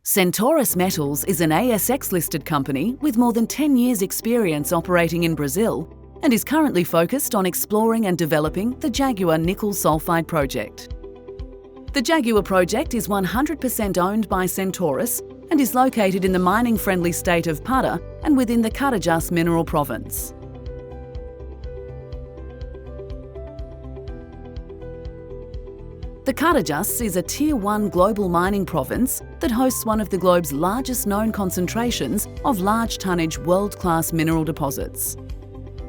Centaurus Metals is an ASX-listed company with more than 10 years' experience operating in Brazil and is currently focused on exploring and developing the Jaguar nickel sulphide project. The Jaguar project is 100% owned by Centaurus and is located in the mining-friendly state of Para and within the Carajás mineral province. The Carajás is a Tier 1 global mining province that hosts one of the globe's largest known concentrations of large tonnage world-class mineral deposits.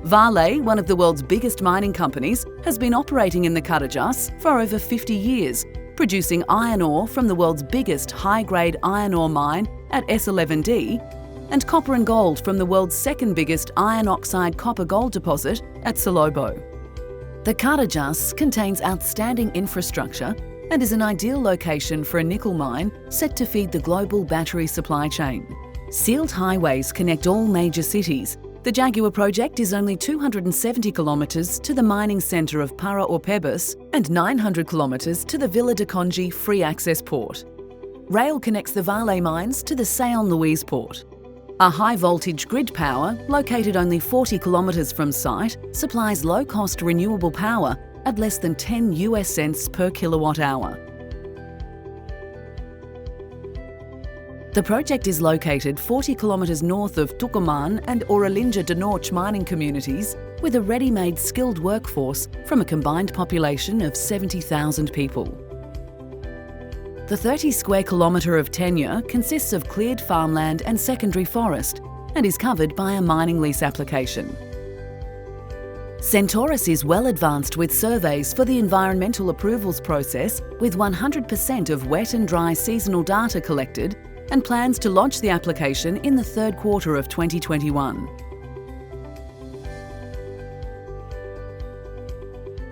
Vale, one of the world's biggest mining companies, has been operating in the Carajás for over 50 years, producing iron ore from the world's biggest high-grade iron ore mine at S11D and copper and gold from the world's second biggest iron oxide copper-gold deposit at Salobo. The Carajás contains outstanding infrastructure and is an ideal location for a nickel mine set to feed the global battery supply chain. Sealed highways connect all major cities. The Jaguar project is only 270 kilometres to the mining centre of Para Orpebus and 900 kilometres to the Vila do Conde free access port. Rail connects the Vale mines to the São Luís port. A high-voltage grid power, located only 40 kilometres from site, supplies low-cost renewable power at less than 10 US cents per kilowatt hour. The project is located 40 kilometres north of Tucumán and Orelhinha do Norte mining communities, with a ready-made skilled workforce from a combined population of 70,000 people. The 30 square kilometre of tenure consists of cleared farmland and secondary forest and is covered by a mining lease application. Centaurus is well advanced with surveys for the environmental approvals process, with 100% of wet and dry seasonal data collected, and plans to launch the application in the third quarter of 2021.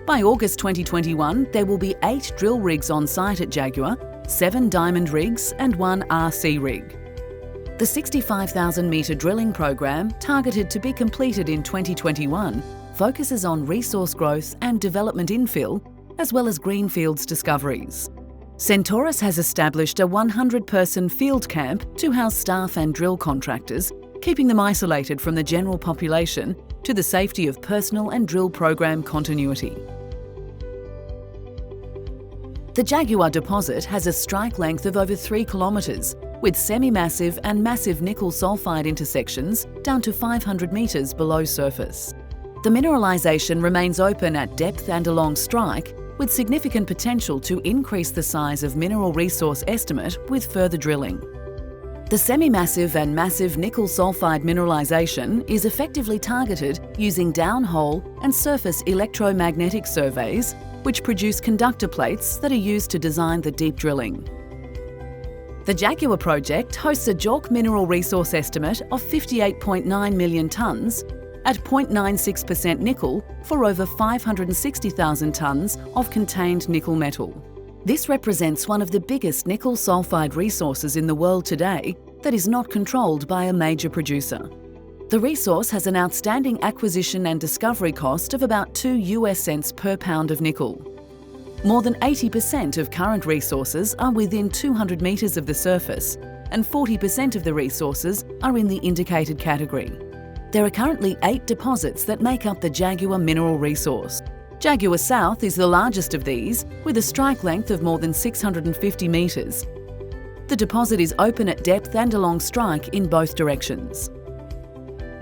By August 2021, there will be 8 drill rigs on site at Jaguar, 7 diamond rigs and 1 RC rig. The 65,000 metre drilling program, targeted to be completed in 2021, focuses on resource growth and development infill, as well as greenfields discoveries. Centaurus has established a 100-person field camp to house staff and drill contractors, keeping them isolated from the general population to the safety of personal and drill program continuity. The Jaguar deposit has a strike length of over 3 kilometres, with semi-massive and massive nickel sulphide intersections down to 500 metres below surface. The mineralisation remains open at depth and along strike, with significant potential to increase the size of mineral resource estimate with further drilling. The semi-massive and massive nickel sulphide mineralisation is effectively targeted using downhole and surface electromagnetic surveys, which produce conductor plates that are used to design the deep drilling. The Jaguar project hosts a JORC mineral resource estimate of 58.9 million tonnes at 0.96% nickel for over 560,000 tonnes of contained nickel metal. This represents one of the biggest nickel sulphide resources in the world today that is not controlled by a major producer. The resource has an outstanding acquisition and discovery cost of about 2 US cents per pound of nickel. More than 80% of current resources are within 200 metres of the surface, and 40% of the resources are in the indicated category. There are currently 8 deposits that make up the Jaguar mineral resource. Jaguar South is the largest of these, with a strike length of more than 650 metres. The deposit is open at depth and along strike in both directions.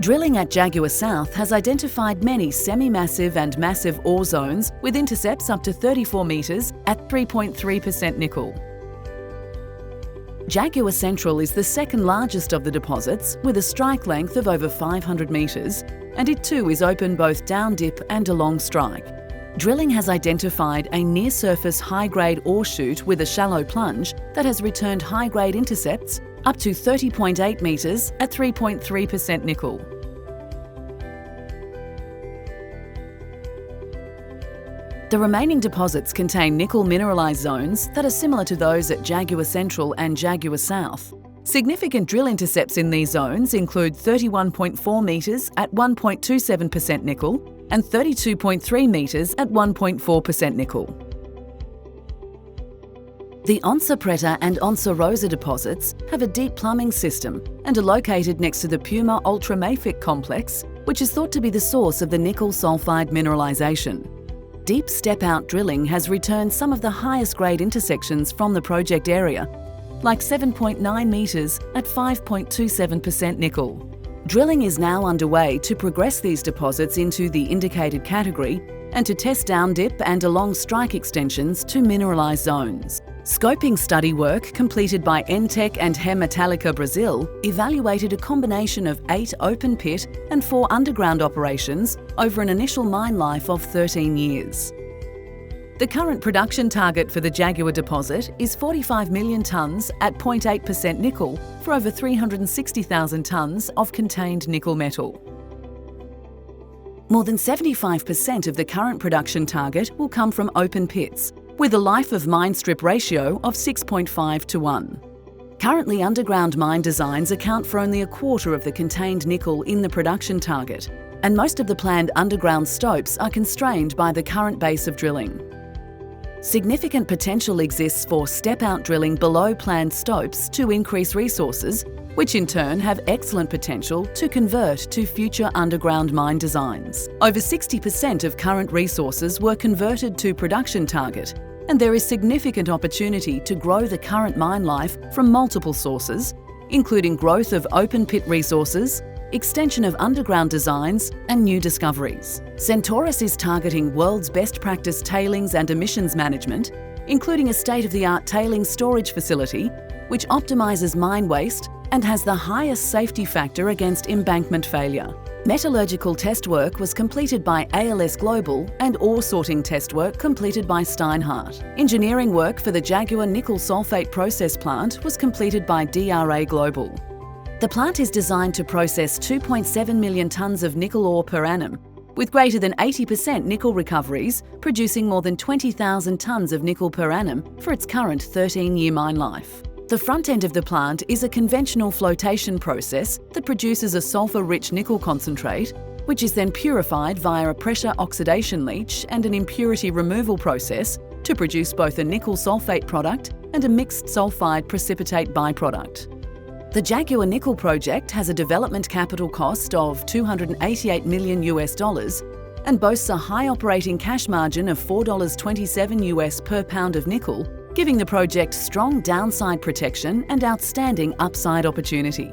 Drilling at Jaguar South has identified many semi-massive and massive ore zones with intercepts up to 34 metres at 3.3% nickel. Jaguar Central is the second largest of the deposits, with a strike length of over 500 metres, and it too is open both down dip and along strike. Drilling has identified a near-surface high-grade ore shoot with a shallow plunge that has returned high-grade intercepts up to 30.8 metres at 3.3% nickel. The remaining deposits contain nickel mineralised zones that are similar to those at Jaguar Central and Jaguar South. Significant drill intercepts in these zones include 31.4 metres at 1.27% nickel and 32.3 metres at 1.4% nickel. The Onça Preta and Onça Rosa deposits have a deep plumbing system and are located next to the Puma ultramafic complex, which is thought to be the source of the nickel sulphide mineralisation. Deep step-out drilling has returned some of the highest grade intersections from the project area, like 7.9 metres at 5.27% nickel. Drilling is now underway to progress these deposits into the indicated category and to test down dip and along strike extensions to mineralised zones. Scoping study work completed by Entec and Hem Metallica Brazil evaluated a combination of 8 open pit and 4 underground operations over an initial mine life of 13 years. The current production target for the Jaguar deposit is 45 million tonnes at 0.8% nickel for over 360,000 tonnes of contained nickel metal. More than 75% of the current production target will come from open pits, with a life of mine strip ratio of 6.5 to 1. Currently, underground mine designs account for only a quarter of the contained nickel in the production target, and most of the planned underground stopes are constrained by the current base of drilling. Significant potential exists for step-out drilling below planned stopes to increase resources, which in turn have excellent potential to convert to future underground mine designs. Over 60% of current resources were converted to production target, and there is significant opportunity to grow the current mine life from multiple sources, including growth of open pit resources, extension of underground designs, and new discoveries. Centaurus is targeting world's best practice tailings and emissions management, including a state-of-the-art tailings storage facility, which optimises mine waste and has the highest safety factor against embankment failure. Metallurgical test work was completed by ALS Global and ore sorting test work completed by Steinhardt. Engineering work for the Jaguar nickel sulphate process plant was completed by DRA Global. The plant is designed to process 2.7 million tonnes of nickel ore per annum, with greater than 80% nickel recoveries, producing more than 20,000 tonnes of nickel per annum for its current 13-year mine life. The front end of the plant is a conventional flotation process that produces a sulphur-rich nickel concentrate, which is then purified via a pressure oxidation leach and an impurity removal process to produce both a nickel sulphate product and a mixed sulphide precipitate byproduct. The Jaguar nickel project has a development capital cost of $288 million and boasts a high operating cash margin of $4.27 per pound of nickel, giving the project strong downside protection and outstanding upside opportunity.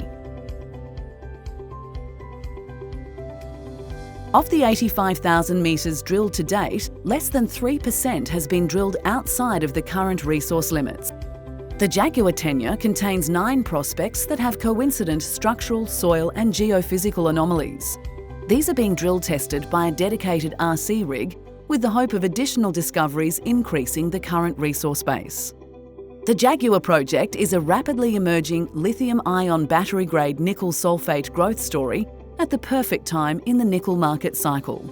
Of the 85,000 metres drilled to date, less than 3% has been drilled outside of the current resource limits. The Jaguar tenure contains 9 prospects that have coincident structural, soil and geophysical anomalies. These are being drill tested by a dedicated RC rig, with the hope of additional discoveries increasing the current resource base. The Jaguar project is a rapidly emerging lithium-ion battery-grade nickel sulphate growth story at the perfect time in the nickel market cycle.